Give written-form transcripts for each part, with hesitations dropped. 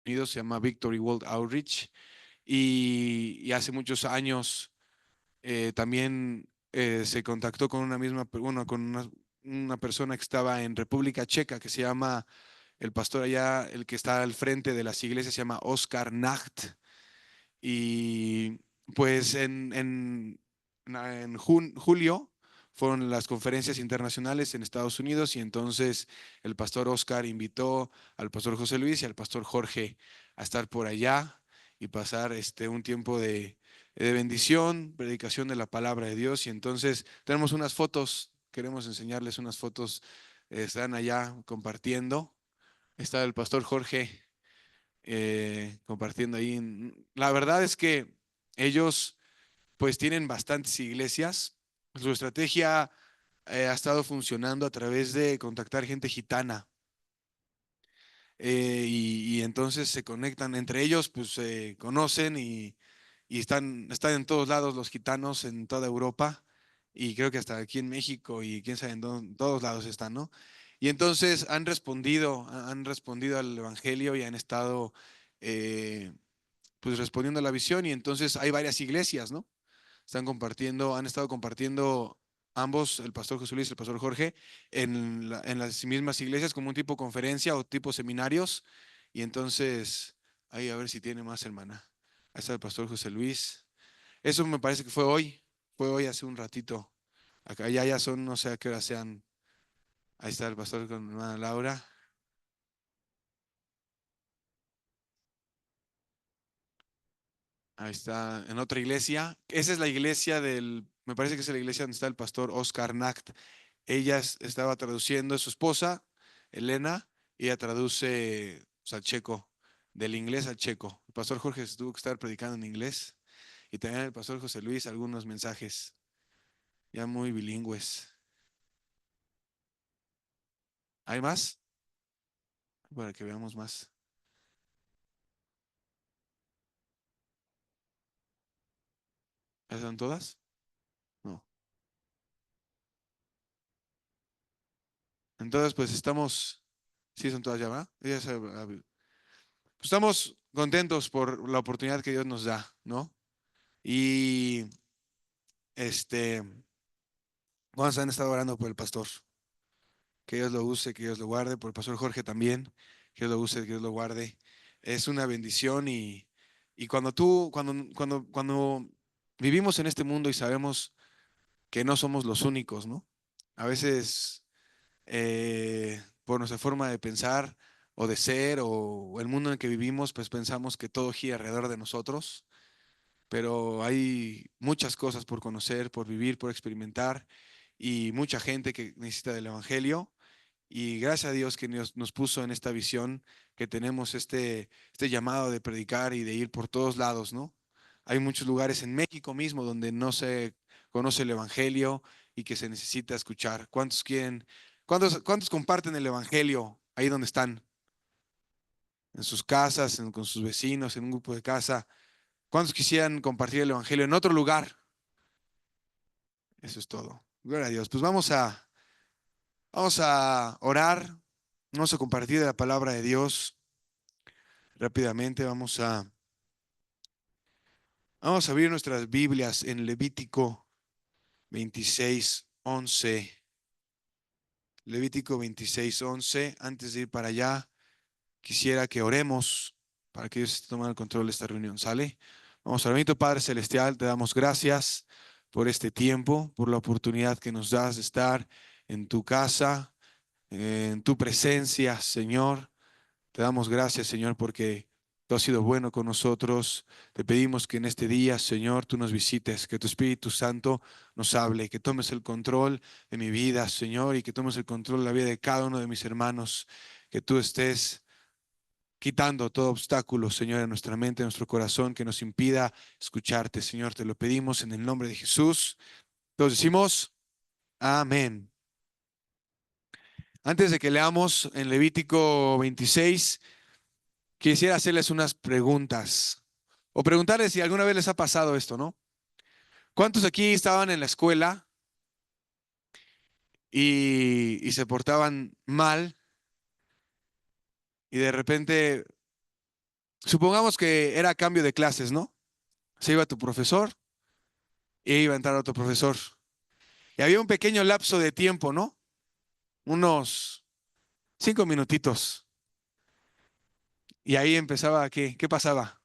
Unidos, se llama Victory World Outreach, y hace muchos años también se contactó con una misma, bueno, con una persona que estaba en República Checa, que se llama, el pastor allá, el que está al frente de las iglesias, se llama Oscar Nacht. Y pues en julio fueron las conferencias internacionales en Estados Unidos, y entonces el pastor Oscar invitó al pastor José Luis y al pastor Jorge a estar por allá y pasar un tiempo de bendición, predicación de la palabra de Dios. Y entonces tenemos unas fotos, queremos enseñarles unas fotos, están allá compartiendo. Está el pastor Jorge compartiendo ahí. La verdad es que ellos pues tienen bastantes iglesias. Su estrategia ha estado funcionando a través de contactar gente gitana. Y entonces se conectan entre ellos, pues se conocen, y están en todos lados los gitanos, en toda Europa, y creo que hasta aquí en México, y quién sabe en todos lados están, ¿no? Y entonces han respondido al Evangelio y han estado eh, pues respondiendo a la visión. Y entonces hay varias iglesias, ¿no? Han estado compartiendo ambos, el pastor José Luis y el pastor Jorge, en las mismas iglesias, como un tipo conferencia o tipo seminarios. Y entonces, ahí a ver si tiene más, hermana. Ahí está el pastor José Luis. Eso me parece que fue hoy hace un ratito. Acá ya son, no sé a qué hora sean. Ahí está el pastor con mi hermana Laura. Ahí está, en otra iglesia. Esa es la iglesia me parece que es la iglesia donde está el pastor Oscar Nacht. Ella estaba traduciendo, es su esposa, Elena, y ella traduce pues, al checo, del inglés al checo. El pastor Jorge tuvo que estar predicando en inglés, y también el pastor José Luis algunos mensajes, ya muy bilingües. ¿Hay más? Para que veamos más. ¿Esas son todas? No. Entonces, pues sí, son todas ya, ¿va? Pues estamos contentos por la oportunidad que Dios nos da, ¿no? Y este, vamos a estar orando por el pastor. Que Dios lo use, que Dios lo guarde, por el pastor Jorge también, que Dios lo use, que Dios lo guarde. Es una bendición. Y cuando vivimos en este mundo y sabemos que no somos los únicos, ¿no? A veces por nuestra forma de pensar o de ser, o el mundo en el que vivimos, pues pensamos que todo gira alrededor de nosotros, pero hay muchas cosas por conocer, por vivir, por experimentar, y mucha gente que necesita del Evangelio. Y gracias a Dios que nos puso en esta visión, que tenemos este llamado de predicar y de ir por todos lados, ¿no? Hay muchos lugares en México mismo donde no se conoce el Evangelio y que se necesita escuchar. ¿Cuántos comparten el Evangelio ahí donde están? En sus casas, con sus vecinos, en un grupo de casa. ¿Cuántos quisieran compartir el Evangelio en otro lugar? Eso es todo. Gloria a Dios. Pues vamos a orar, vamos a compartir la palabra de Dios rápidamente. Vamos a abrir nuestras Biblias en Levítico 26:11. Levítico 26:11. Antes de ir para allá, quisiera que oremos para que Dios esté tomando el control de esta reunión. ¿Sale? Vamos a orar. Bendito Padre Celestial, te damos gracias por este tiempo, por la oportunidad que nos das de estar en tu casa, en tu presencia, Señor. Te damos gracias, Señor, porque tú has sido bueno con nosotros. Te pedimos que en este día, Señor, tú nos visites, que tu Espíritu Santo nos hable, que tomes el control de mi vida, Señor, y que tomes el control de la vida de cada uno de mis hermanos, que tú estés quitando todo obstáculo, Señor, en nuestra mente, en nuestro corazón, que nos impida escucharte, Señor. Te lo pedimos en el nombre de Jesús. Todos decimos, amén. Antes de que leamos en Levítico 26, quisiera hacerles unas preguntas o preguntarles si alguna vez les ha pasado esto, ¿no? ¿Cuántos aquí estaban en la escuela y se portaban mal, y de repente Supongamos que era cambio de clases, ¿no? Se iba tu profesor e iba a entrar otro profesor. Y había un pequeño lapso de tiempo, ¿no? Unos 5 minutitos. Y ahí empezaba, ¿qué pasaba?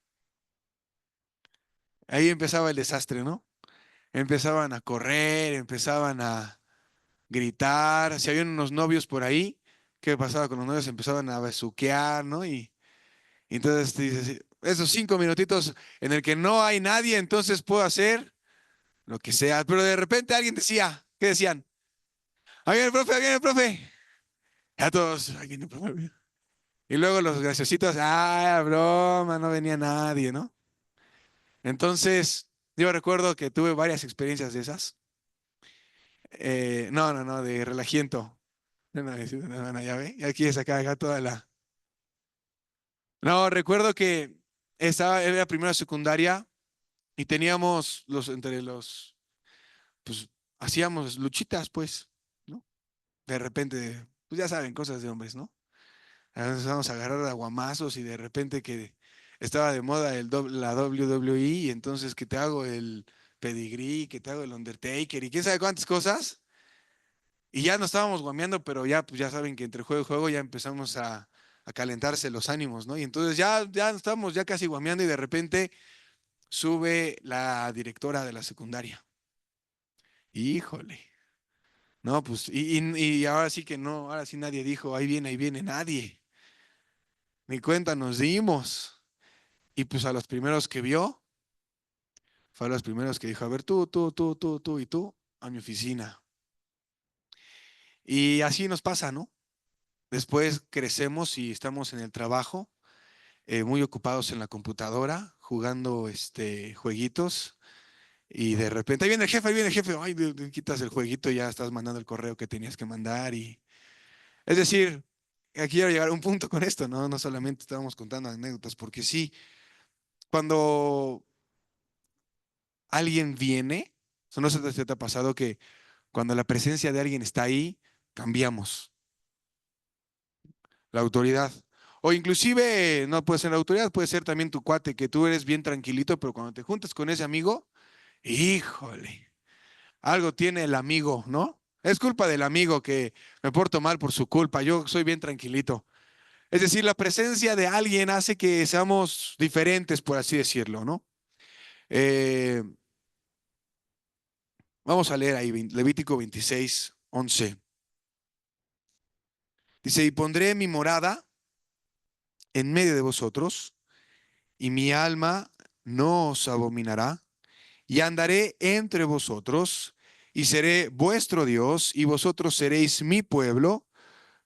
Ahí empezaba el desastre, ¿no? Empezaban a correr, empezaban a gritar. Si habían unos novios por ahí, ¿qué pasaba con los novios? Empezaban a besuquear, ¿no? Y entonces te dices, esos 5 minutitos en el que no hay nadie, entonces puedo hacer lo que sea. Pero de repente alguien decía, ¿qué decían? Ahí viene el profe, ahí viene el profe. A todos, ahí viene el profe. Y luego los graciositos, ah, broma, no venía nadie, ¿no? Entonces, yo recuerdo que tuve varias experiencias de esas. No, no, no, de relajiento. No, no, no, no, ya ve, ya quieres sacar acá toda la... No, recuerdo que era primero de secundaria y teníamos entre los, pues, hacíamos luchitas, pues, ¿no? De repente, pues ya saben, cosas de hombres, ¿no? A veces vamos a agarrar aguamazos y de repente que estaba de moda la WWE y entonces que te hago el pedigrí, que te hago el Undertaker y quién sabe cuántas cosas. Y ya no estábamos guameando, pero ya, pues ya saben que entre juego y juego ya empezamos a calentarse los ánimos, ¿no? Y entonces ya estábamos ya casi guameando y de repente sube la directora de la secundaria. Híjole. No, pues, y ahora sí que no, ahora sí nadie dijo, ahí viene nadie. Ni cuenta nos dimos. Y pues a los primeros que vio, fue a los primeros que dijo, a ver, tú y tú, a mi oficina. Y así nos pasa, ¿no? Después crecemos y estamos en el trabajo, muy ocupados en la computadora, jugando jueguitos. Y de repente, ahí viene el jefe, ay, quitas el jueguito y ya estás mandando el correo que tenías que mandar. Es decir, aquí quiero llegar a un punto con esto, ¿no? No solamente estábamos contando anécdotas, porque sí, cuando alguien viene, eso no sé si te ha pasado que cuando la presencia de alguien está ahí, cambiamos la autoridad. O inclusive, no puede ser la autoridad, puede ser también tu cuate, que tú eres bien tranquilito, pero cuando te juntas con ese amigo, híjole, algo tiene el amigo, ¿no? Es culpa del amigo que me porto mal por su culpa, yo soy bien tranquilito. Es decir, la presencia de alguien hace que seamos diferentes, por así decirlo, ¿no? Eh, Vamos a leer ahí Levítico 26:11. Dice, y pondré mi morada en medio de vosotros, y mi alma no os abominará, y andaré entre vosotros, y seré vuestro Dios, y vosotros seréis mi pueblo.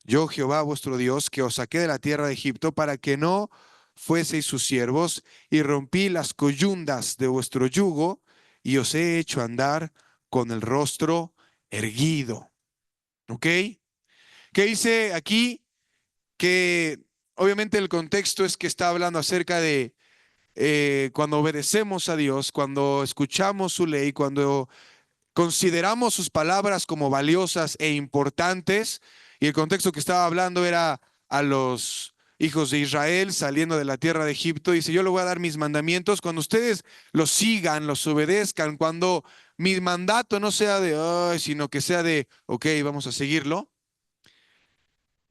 Yo, Jehová, vuestro Dios, que os saqué de la tierra de Egipto para que no fueseis sus siervos, y rompí las coyundas de vuestro yugo, y os he hecho andar con el rostro erguido. ¿Ok? ¿Qué dice aquí? Que obviamente el contexto es que está hablando acerca de cuando obedecemos a Dios, cuando escuchamos su ley, cuando consideramos sus palabras como valiosas e importantes, y el contexto que estaba hablando era a los hijos de Israel saliendo de la tierra de Egipto, dice, yo le voy a dar mis mandamientos, cuando ustedes los sigan, los obedezcan, cuando mi mandato no sea de, "Ay", sino que sea de, ok, vamos a seguirlo,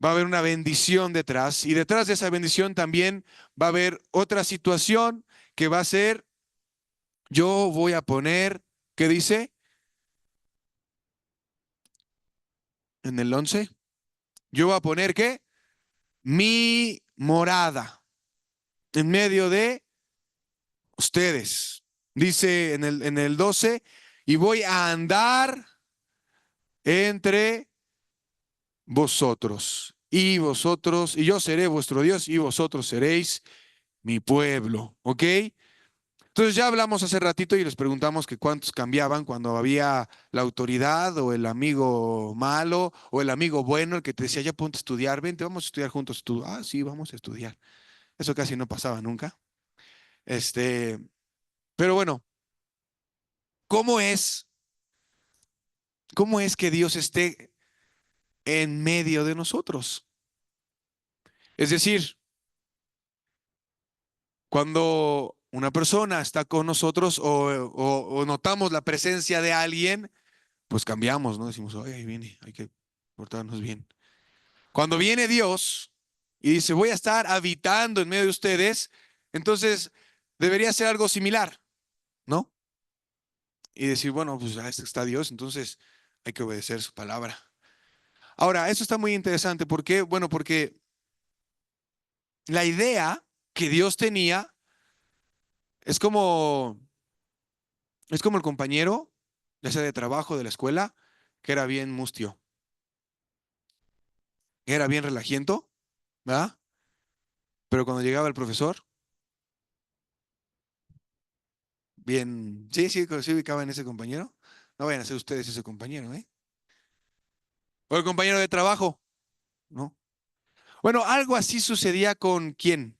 va a haber una bendición detrás, y detrás de esa bendición también va a haber otra situación que va a ser, yo voy a poner, ¿qué dice? En el 11. Yo voy a poner ¿qué? Mi morada en medio de ustedes. Dice en el 12, y voy a andar entre vosotros. Y vosotros, y yo seré vuestro Dios, y vosotros seréis mi pueblo. ¿Ok? Entonces ya hablamos hace ratito y les preguntamos que cuántos cambiaban cuando había la autoridad o el amigo malo o el amigo bueno, el que te decía, ya ponte a estudiar, vente, vamos a estudiar juntos. Tú, ah, sí, vamos a estudiar. Eso casi no pasaba nunca. Este, pero bueno, ¿cómo es, cómo es que Dios esté en medio de nosotros? Es decir, Cuando una persona está con nosotros o notamos la presencia de alguien, pues cambiamos, ¿no? Decimos, oye, ahí viene, hay que portarnos bien. Cuando viene Dios y dice, voy a estar habitando en medio de ustedes, entonces debería ser algo similar, ¿no? Y decir, bueno, pues ya está Dios, entonces hay que obedecer su palabra. Ahora, eso está muy interesante. ¿Por qué? Bueno, porque la idea que Dios tenía es como, es como el compañero, ya sea de trabajo, de la escuela, que era bien mustio, que era bien relajiento, ¿verdad? Pero cuando llegaba el profesor, bien, sí, sí, sí ubicaba en ese compañero. No vayan a ser ustedes ese compañero, ¿eh? O el compañero de trabajo, ¿no? Bueno, algo así sucedía con quién,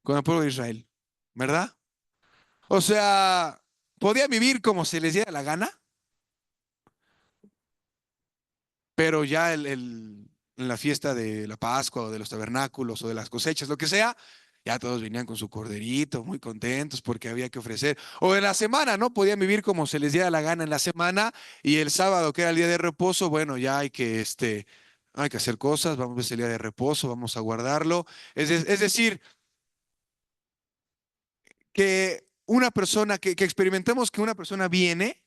con el pueblo de Israel, ¿verdad? O sea, podía vivir como se les diera la gana, pero ya en la fiesta de la Pascua o de los tabernáculos o de las cosechas, lo que sea, ya todos venían con su corderito, muy contentos porque había que ofrecer. O en la semana, ¿no? Podían vivir como se les diera la gana en la semana y el sábado, que era el día de reposo, bueno, ya hay que hacer cosas, vamos a ver el día de reposo, vamos a guardarlo. Es decir, que una persona, que experimentemos que una persona viene,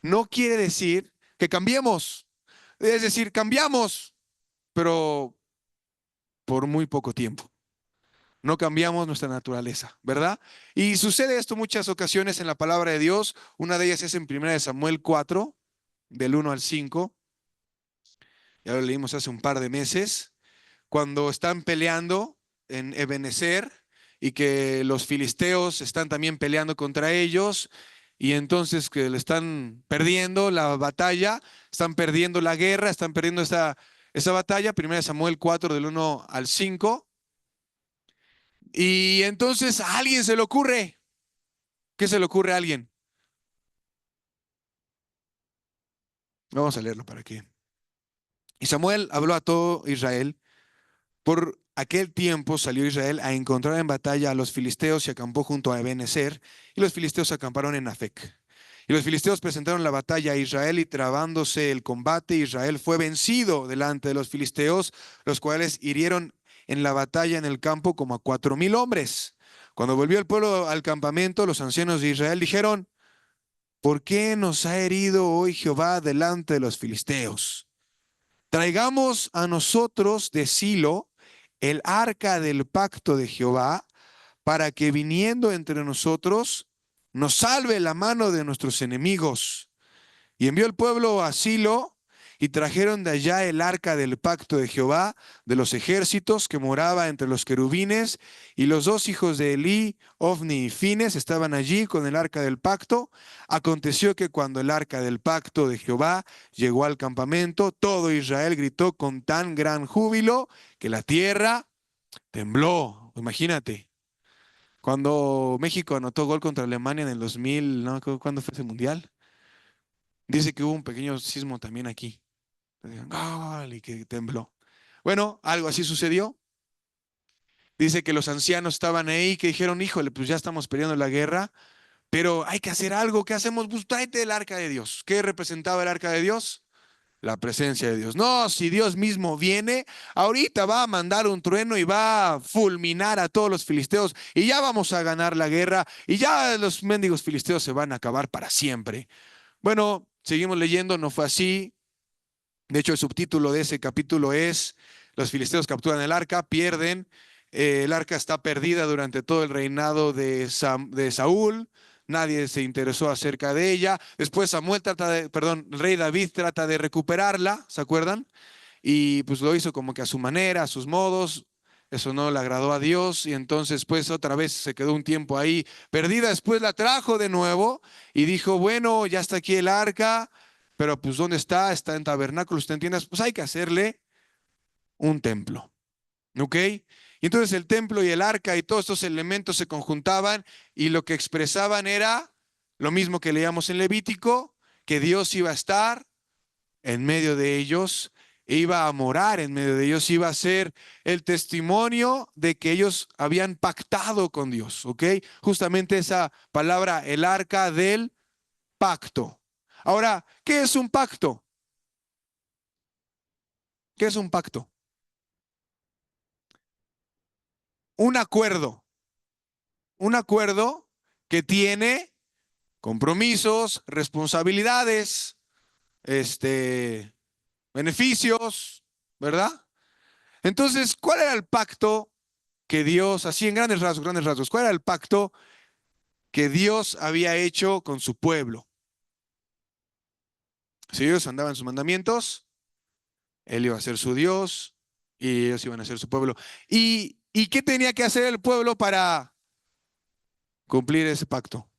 no quiere decir que cambiemos. Es decir, cambiamos, pero por muy poco tiempo. No cambiamos nuestra naturaleza, ¿verdad? Y sucede esto muchas ocasiones en la palabra de Dios. Una de ellas es en 1 Samuel 4, del 1 al 5. Ya lo leímos hace un par de meses. Cuando están peleando en Ebenezer y que los filisteos están también peleando contra ellos y entonces que le están perdiendo la batalla, están perdiendo la guerra, están perdiendo esa batalla. 1 Samuel 4 del 1 al 5. Y entonces a alguien se le ocurre. ¿Qué se le ocurre a alguien? Vamos a leerlo para que. Y Samuel habló a todo Israel. Por aquel tiempo salió Israel a encontrar en batalla a los filisteos y acampó junto a Ebenezer, y los filisteos acamparon en Afec. Y los filisteos presentaron la batalla a Israel y trabándose el combate, Israel fue vencido delante de los filisteos, los cuales hirieron en la batalla en el campo como a 4,000 hombres. Cuando volvió el pueblo al campamento, los ancianos de Israel dijeron, ¿por qué nos ha herido hoy Jehová delante de los filisteos? Traigamos a nosotros de Silo el arca del pacto de Jehová, para que viniendo entre nosotros nos salve la mano de nuestros enemigos. Y envió el pueblo a Silo y trajeron de allá el arca del pacto de Jehová de los ejércitos que moraba entre los querubines, y los dos hijos de Elí, Ofni y Fines, estaban allí con el arca del pacto. Aconteció que cuando el arca del pacto de Jehová llegó al campamento, todo Israel gritó con tan gran júbilo que la tierra tembló. Imagínate. Cuando México anotó gol contra Alemania en el 2000, ¿no? ¿Cuándo fue ese mundial? Dice que hubo un pequeño sismo también aquí. Gol, y que tembló. Bueno, algo así sucedió. Dice que los ancianos estaban ahí, que dijeron, híjole, pues ya estamos peleando la guerra, pero hay que hacer algo. ¿Qué hacemos? Pues tráete el arca de Dios. ¿Qué representaba el arca de Dios? La presencia de Dios. No, si Dios mismo viene, ahorita va a mandar un trueno y va a fulminar a todos los filisteos y ya vamos a ganar la guerra y ya los mendigos filisteos se van a acabar para siempre. Bueno, seguimos leyendo, no fue así. De hecho, el subtítulo de ese capítulo es, los filisteos capturan el arca, pierden, el arca está perdida durante todo el reinado de Saúl, nadie se interesó acerca de ella. Después Samuel perdón, el rey David trata de recuperarla, ¿se acuerdan? Y pues lo hizo como que a su manera, a sus modos. Eso no le agradó a Dios y entonces pues otra vez se quedó un tiempo ahí perdida. Después la trajo de nuevo y dijo, bueno, ya está aquí el arca, pero pues ¿dónde está? Está en tabernáculos, ¿te entiendes? Pues hay que hacerle un templo, ¿ok? Y entonces el templo y el arca y todos estos elementos se conjuntaban y lo que expresaban era lo mismo que leíamos en Levítico, que Dios iba a estar en medio de ellos iba a morar en medio de ellos, iba a ser el testimonio de que ellos habían pactado con Dios, ¿ok? Justamente esa palabra, el arca del pacto. Ahora, ¿qué es un pacto? ¿Qué es un pacto? Un acuerdo, un acuerdo que tiene compromisos, responsabilidades, beneficios, ¿verdad? Entonces, ¿cuál era el pacto que Dios, así en grandes rasgos, cuál era el pacto que Dios había hecho con su pueblo? Si ellos andaban en sus mandamientos, Él iba a ser su Dios y ellos iban a ser su pueblo. ¿Y qué tenía que hacer el pueblo para cumplir ese pacto?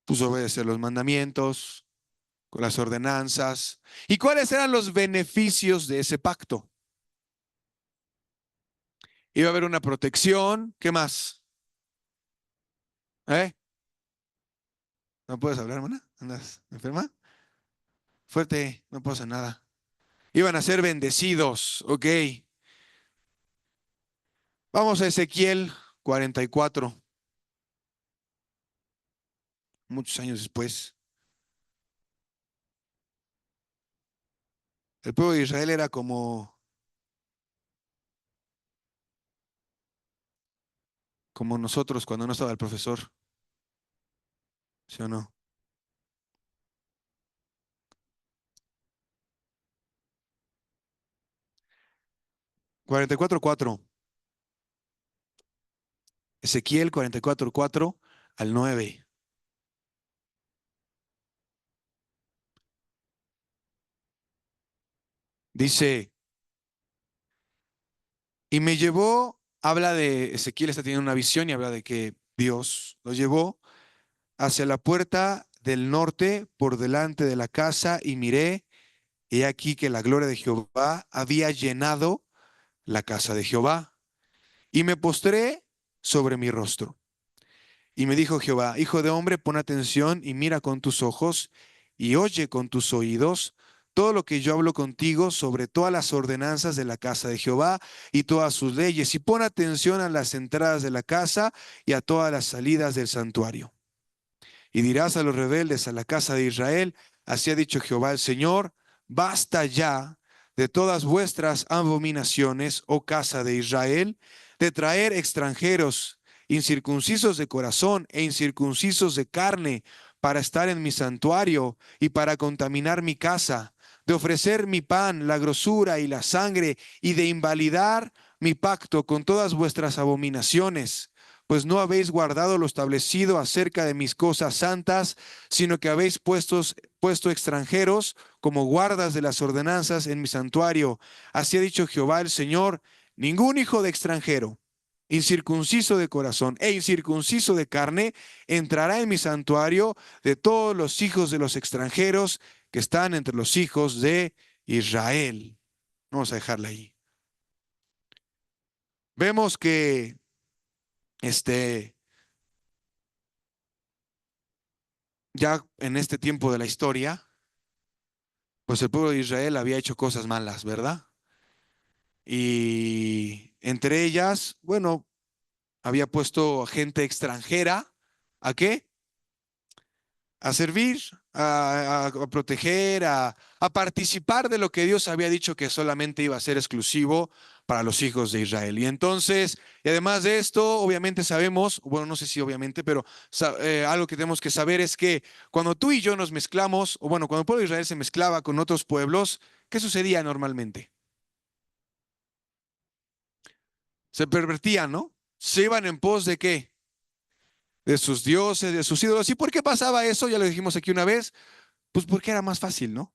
Pues obedecer los mandamientos, con las ordenanzas. ¿Y cuáles eran los beneficios de ese pacto? Iba a haber una protección. ¿Qué más? ¿Eh? ¿No puedes hablar, hermana? ¿Andas enferma? Fuerte, no pasa nada. Iban a ser bendecidos, ok. Vamos a Ezequiel 44, muchos años después. El pueblo de Israel era como nosotros cuando no estaba el profesor, ¿sí o no? 44:4. Ezequiel 44:4 al 9. Dice, y me llevó, habla de Ezequiel, está teniendo una visión y habla de que Dios lo llevó hacia la puerta del norte por delante de la casa y miré, he aquí que la gloria de Jehová había llenado la casa de Jehová. Y me postré sobre mi rostro. Y me dijo Jehová, hijo de hombre, pon atención y mira con tus ojos y oye con tus oídos todo lo que yo hablo contigo sobre todas las ordenanzas de la casa de Jehová y todas sus leyes. Y pon atención a las entradas de la casa y a todas las salidas del santuario. Y dirás a los rebeldes, a la casa de Israel, así ha dicho Jehová el Señor, basta ya de todas vuestras abominaciones, oh casa de Israel, de traer extranjeros, incircuncisos de corazón e incircuncisos de carne, para estar en mi santuario y para contaminar mi casa, de ofrecer mi pan, la grosura y la sangre, y de invalidar mi pacto con todas vuestras abominaciones, pues no habéis guardado lo establecido acerca de mis cosas santas, sino que habéis puesto extranjeros como guardas de las ordenanzas en mi santuario. Así ha dicho Jehová el Señor, ningún hijo de extranjero, incircunciso de corazón e incircunciso de carne, entrará en mi santuario de todos los hijos de los extranjeros que están entre los hijos de Israel. Vamos a dejarla ahí. Vemos que este ya en este tiempo de la historia, pues el pueblo de Israel había hecho cosas malas, ¿verdad? Y entre ellas, bueno, había puesto gente extranjera, ¿a qué? A servir, a proteger, a participar de lo que Dios había dicho que solamente iba a ser exclusivo para los hijos de Israel. Y entonces, y además de esto, obviamente sabemos, bueno, no sé si obviamente, pero algo que tenemos que saber es que cuando tú y yo nos mezclamos, o bueno, cuando el pueblo de Israel se mezclaba con otros pueblos, ¿qué sucedía normalmente? Se pervertían, ¿no? Se iban en pos de qué? De sus dioses, de sus ídolos. ¿Y por qué pasaba eso? Ya lo dijimos aquí una vez. Pues porque era más fácil, ¿no?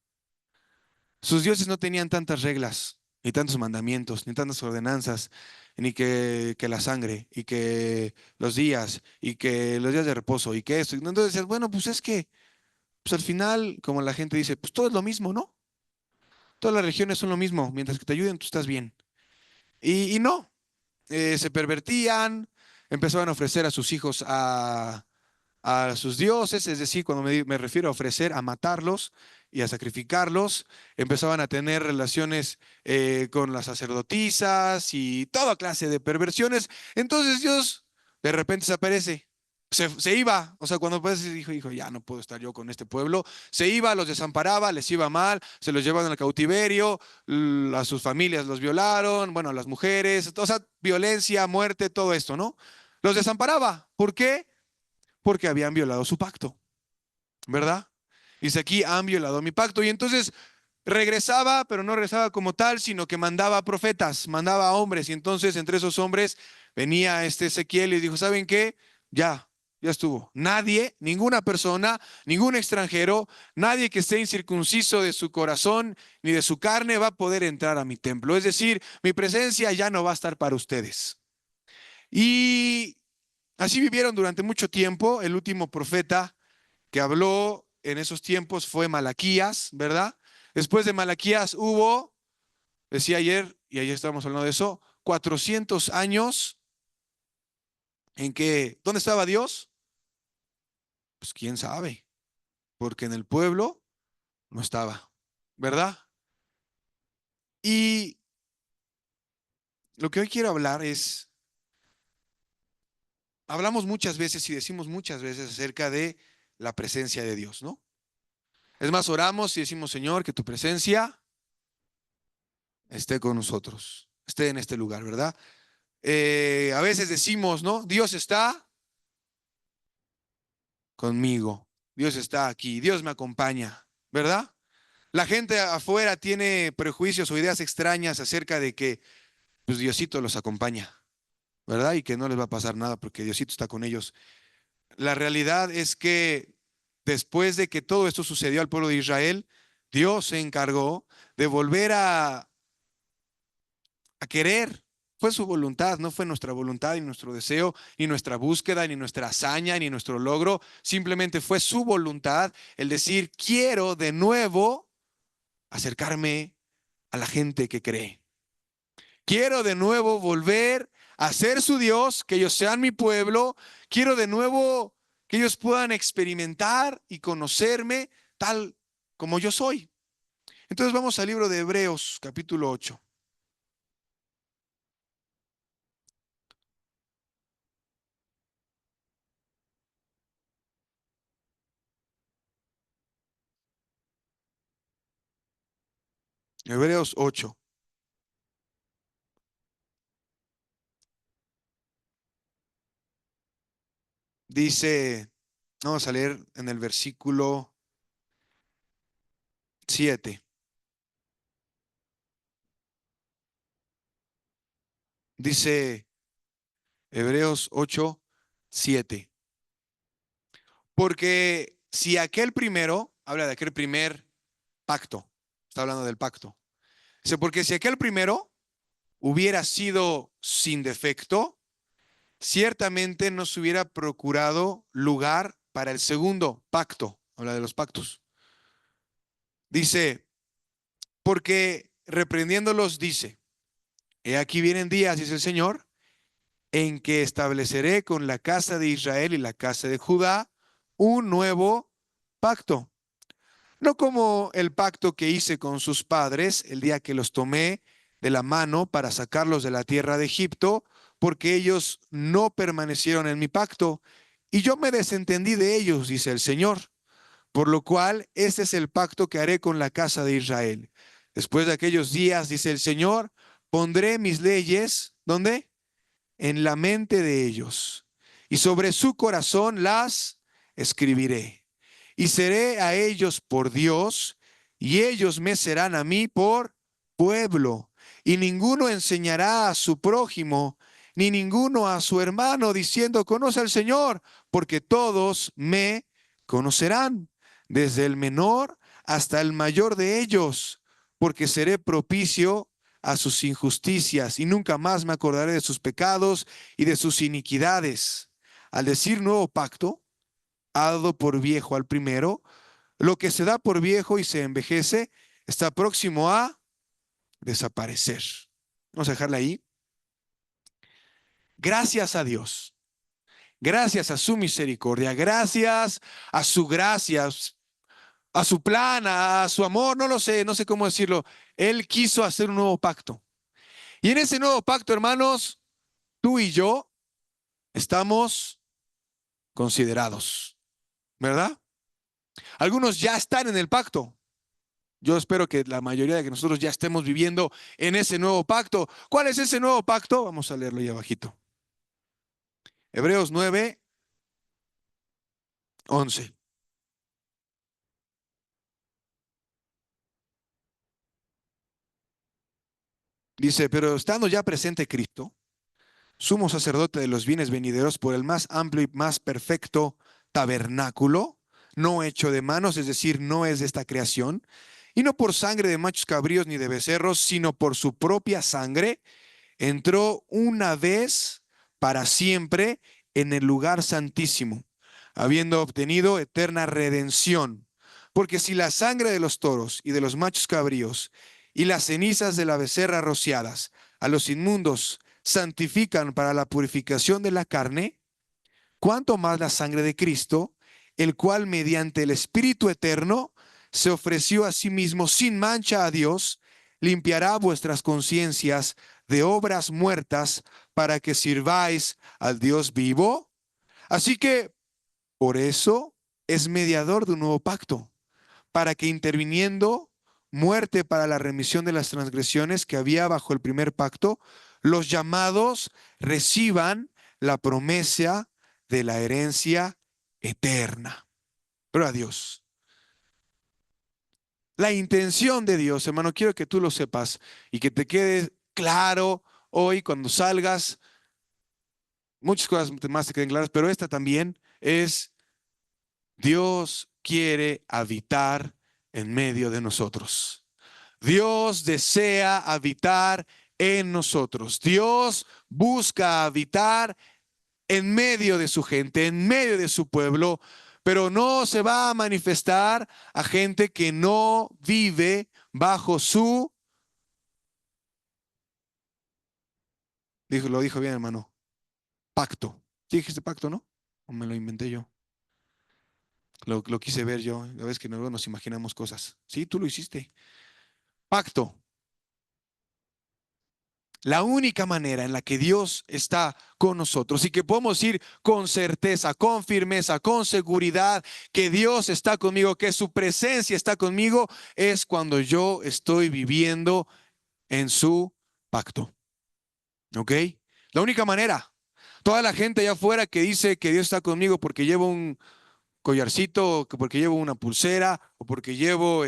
Sus dioses no tenían tantas reglas, ni tantos mandamientos, ni tantas ordenanzas, ni que la sangre, y que los días, y que los días de reposo, y que esto. Entonces decías, bueno, pues es que, pues al final, como la gente dice, pues todo es lo mismo, ¿no? Todas las religiones son lo mismo, mientras que te ayuden, tú estás bien. Y no, se pervertían, empezaban a ofrecer a sus hijos a sus dioses, es decir, cuando me refiero a ofrecer, a matarlos y a sacrificarlos, empezaban a tener relaciones con las sacerdotisas y toda clase de perversiones. Entonces Dios de repente se aparece. Se iba, o sea, cuando pues dijo, hijo, ya no puedo estar yo con este pueblo, se iba, los desamparaba, les iba mal, se los llevaban al cautiverio, a sus familias los violaron, bueno, a las mujeres, o sea, violencia, muerte, todo esto, ¿no? Los desamparaba. ¿Por qué? Porque habían violado su pacto, ¿verdad? Dice aquí, han violado mi pacto. Y entonces regresaba, pero no regresaba como tal, sino que mandaba profetas, mandaba hombres. Y entonces entre esos hombres venía este Ezequiel y dijo, ¿saben qué? Ya estuvo. Nadie, ninguna persona, ningún extranjero, nadie que esté incircunciso de su corazón ni de su carne va a poder entrar a mi templo. Es decir, mi presencia ya no va a estar para ustedes. Y así vivieron durante mucho tiempo. El último profeta que habló en esos tiempos fue Malaquías, ¿verdad? Después de Malaquías hubo, decía ayer, y ayer estábamos hablando de eso, 400 años en que, ¿dónde estaba Dios? Pues quién sabe, porque en el pueblo no estaba, ¿verdad? Y lo que hoy quiero hablar es, hablamos muchas veces y decimos muchas veces acerca de la presencia de Dios, ¿no? Es más, oramos y decimos, Señor, que tu presencia esté con nosotros, esté en este lugar, ¿verdad? A veces decimos, ¿no? Dios está conmigo, Dios está aquí, Dios me acompaña, ¿verdad? La gente afuera tiene prejuicios o ideas extrañas acerca de que pues Diosito los acompaña, ¿verdad? Y que no les va a pasar nada porque Diosito está con ellos. La realidad es que después de que todo esto sucedió al pueblo de Israel, Dios se encargó de volver a querer. Fue su voluntad, no fue nuestra voluntad y nuestro deseo, ni nuestra búsqueda, ni nuestra hazaña, ni nuestro logro. Simplemente fue su voluntad el decir, quiero de nuevo acercarme a la gente que cree. Quiero de nuevo volver a ser su Dios, que ellos sean mi pueblo. Quiero de nuevo que ellos puedan experimentar y conocerme tal como yo soy. Entonces vamos al libro de Hebreos, capítulo 8. Hebreos 8. Dice, vamos a leer en el versículo 7. Dice Hebreos 8, 7. Porque si aquel primero, habla de aquel primer pacto, está hablando del pacto. Dice, porque si aquel primero hubiera sido sin defecto, ciertamente no se hubiera procurado lugar para el segundo pacto. Habla de los pactos. Dice, porque reprendiéndolos dice, he aquí vienen días, dice el Señor, en que estableceré con la casa de Israel y la casa de Judá un nuevo pacto. No como el pacto que hice con sus padres el día que los tomé de la mano para sacarlos de la tierra de Egipto, porque ellos no permanecieron en mi pacto, y yo me desentendí de ellos, dice el Señor. Por lo cual, este es el pacto que haré con la casa de Israel. Después de aquellos días, dice el Señor, pondré mis leyes, ¿dónde? En la mente de ellos, y sobre su corazón las escribiré. Y seré a ellos por Dios, y ellos me serán a mí por pueblo. Y ninguno enseñará a su prójimo, ni ninguno a su hermano, diciendo, conoce al Señor, porque todos me conocerán, desde el menor hasta el mayor de ellos, porque seré propicio a sus injusticias y nunca más me acordaré de sus pecados y de sus iniquidades. Al decir nuevo pacto, ha dado por viejo al primero, lo que se da por viejo y se envejece está próximo a desaparecer. Vamos a dejarla ahí. Gracias a Dios gracias a su misericordia, gracias a su gracia, a su plan, a su amor, no lo sé, no sé cómo decirlo. Él quiso hacer un nuevo pacto. Y en ese nuevo pacto, hermanos, tú y yo estamos considerados, ¿verdad? Algunos ya están en el pacto. Yo espero que la mayoría de nosotros ya estemos viviendo en ese nuevo pacto. ¿Cuál es ese nuevo pacto? Vamos a leerlo ahí abajito. Hebreos 9:11. Dice, pero estando ya presente Cristo, sumo sacerdote de los bienes venideros por el más amplio y más perfecto tabernáculo, no hecho de manos, es decir, no es de esta creación, y no por sangre de machos cabríos ni de becerros, sino por su propia sangre, entró una vez para siempre en el lugar santísimo, habiendo obtenido eterna redención. Porque si la sangre de los toros y de los machos cabríos y las cenizas de la becerra rociadas a los inmundos santifican para la purificación de la carne, cuánto más la sangre de Cristo, el cual mediante el Espíritu eterno se ofreció a sí mismo sin mancha a Dios, limpiará vuestras conciencias de obras muertas para que sirváis al Dios vivo. Así que por eso es mediador de un nuevo pacto, para que interviniendo muerte para la remisión de las transgresiones que había bajo el primer pacto, los llamados reciban la promesa de la herencia eterna. Pero a Dios. La intención de Dios, hermano, quiero que tú lo sepas y que te quede claro hoy cuando salgas. Muchas cosas más te queden claras, pero esta también es: Dios quiere habitar en medio de nosotros. Dios desea habitar en nosotros. Dios busca habitar en medio de su gente, en medio de su pueblo, pero no se va a manifestar a gente que no vive bajo su, lo dijo bien, hermano, pacto. ¿Sí dijiste pacto, no? ¿O me lo inventé yo? Lo quise ver yo. La vez que luego nos imaginamos cosas. Sí, tú lo hiciste. Pacto. La única manera en la que Dios está con nosotros y que podemos ir con certeza, con firmeza, con seguridad que Dios está conmigo, que su presencia está conmigo, es cuando yo estoy viviendo en su pacto. ¿Ok? La única manera. Toda la gente allá afuera que dice que Dios está conmigo porque llevo un collarcito, porque llevo una pulsera, o porque llevo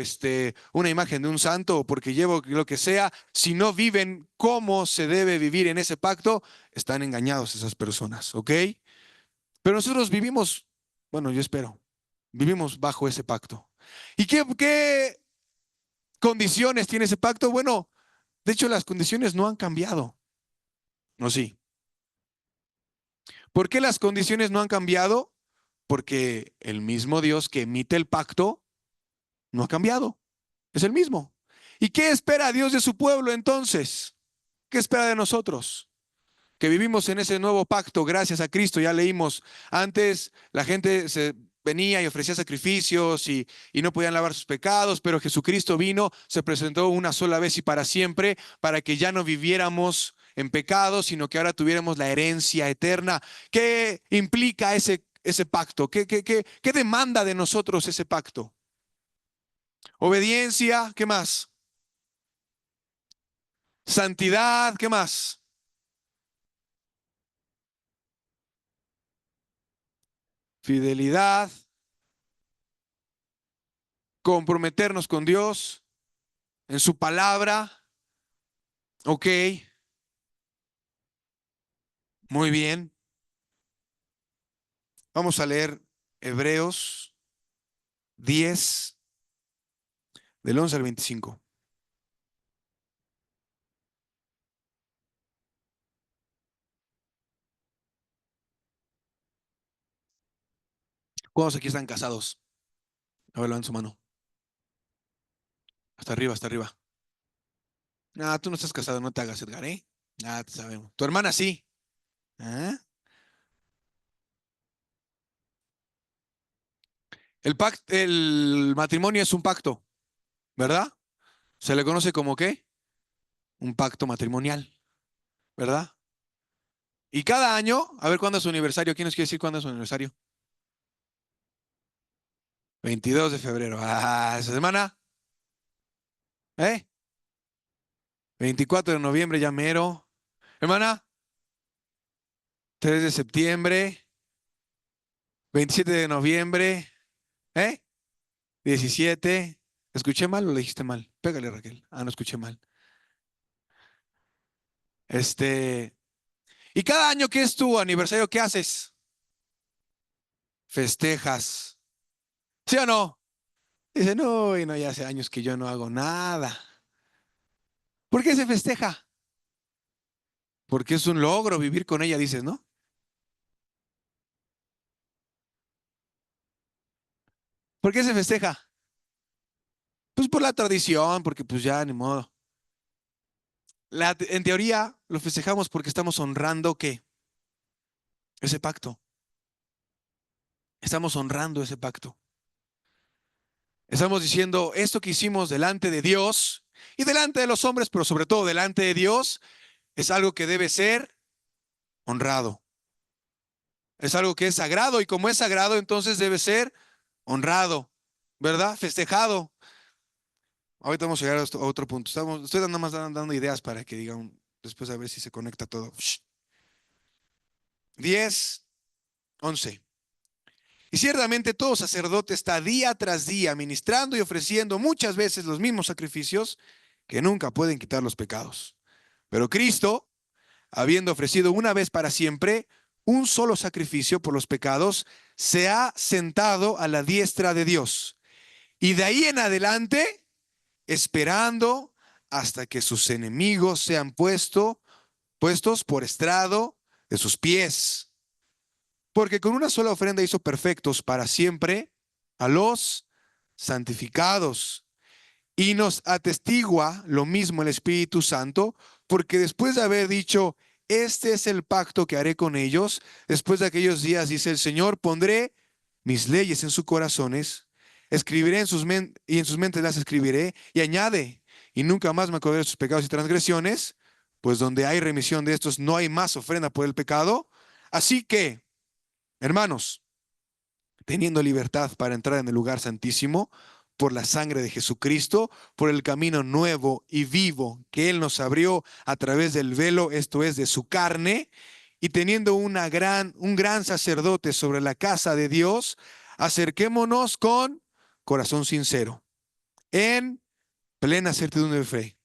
una imagen de un santo, o porque llevo lo que sea, si no viven como se debe vivir en ese pacto, están engañados esas personas, ¿ok? Pero nosotros vivimos, bueno, yo espero, vivimos bajo ese pacto. ¿Y qué condiciones tiene ese pacto? Bueno, de hecho las condiciones no han cambiado, ¿no? Sí. ¿Por qué las condiciones no han cambiado? Porque el mismo Dios que emite el pacto no ha cambiado. Es el mismo. ¿Y qué espera Dios de su pueblo entonces? ¿Qué espera de nosotros? Que vivimos en ese nuevo pacto gracias a Cristo. Ya leímos antes, la gente se venía y ofrecía sacrificios y no podían lavar sus pecados, pero Jesucristo vino, se presentó una sola vez y para siempre, para que ya no viviéramos en pecado, sino que ahora tuviéramos la herencia eterna. ¿Qué implica ese pacto? ¿Qué demanda de nosotros ese pacto? Obediencia, ¿qué más? Santidad, ¿qué más? Fidelidad, comprometernos con Dios en su palabra. Ok, muy bien. Vamos a leer Hebreos 10, del 11 al 25. ¿Cuántos aquí están casados? A ver, levanten su mano. Hasta arriba, hasta arriba. Ah, tú no estás casado, no te hagas, Edgar, ¿eh? Ah, te sabemos. Tu hermana sí. ¿Ah? El matrimonio es un pacto, ¿verdad? Se le conoce como ¿qué? Un pacto matrimonial, ¿verdad? Y cada año, a ver cuándo es su aniversario. ¿Quién nos quiere decir cuándo es su aniversario? 22 de febrero. Ah, esa semana. ¿Eh? 24 de noviembre, ya mero. Hermana, 3 de septiembre, 27 de noviembre, ¿eh? 17. ¿Escuché mal o le dijiste mal? Pégale, Raquel. Ah, no escuché mal. Este, y cada año que es tu aniversario, ¿qué haces? Festejas. ¿Sí o no? Dice, no, y no, ya hace años que yo no hago nada. ¿Por qué se festeja? Porque es un logro vivir con ella, dices, ¿no? ¿Por qué se festeja? Pues por la tradición, porque pues ya, ni modo. En teoría, lo festejamos porque estamos honrando ¿qué? Ese pacto. Estamos honrando ese pacto. Estamos diciendo esto que hicimos delante de Dios y delante de los hombres, pero sobre todo delante de Dios, es algo que debe ser honrado. Es algo que es sagrado y como es sagrado, entonces debe ser honrado, ¿verdad? Festejado. Ahorita vamos a llegar a otro punto. Estoy nada más dando ideas para que digan después a ver si se conecta todo. 10, 11. Y ciertamente todo sacerdote está día tras día ministrando y ofreciendo muchas veces los mismos sacrificios que nunca pueden quitar los pecados. Pero Cristo, habiendo ofrecido una vez para siempre un solo sacrificio por los pecados, se ha sentado a la diestra de Dios. Y de ahí en adelante, esperando hasta que sus enemigos sean puestos por estrado de sus pies. Porque con una sola ofrenda hizo perfectos para siempre a los santificados. Y nos atestigua lo mismo el Espíritu Santo, porque después de haber dicho, este es el pacto que haré con ellos, después de aquellos días, dice el Señor, pondré mis leyes en sus corazones, escribiré y en sus mentes las escribiré, y añade, y nunca más me acordaré de sus pecados y transgresiones, pues donde hay remisión de estos no hay más ofrenda por el pecado. Así que, hermanos, teniendo libertad para entrar en el lugar santísimo por la sangre de Jesucristo, por el camino nuevo y vivo que Él nos abrió a través del velo, esto es, de su carne, y teniendo un gran sacerdote sobre la casa de Dios, acerquémonos con corazón sincero, en plena certidumbre de fe,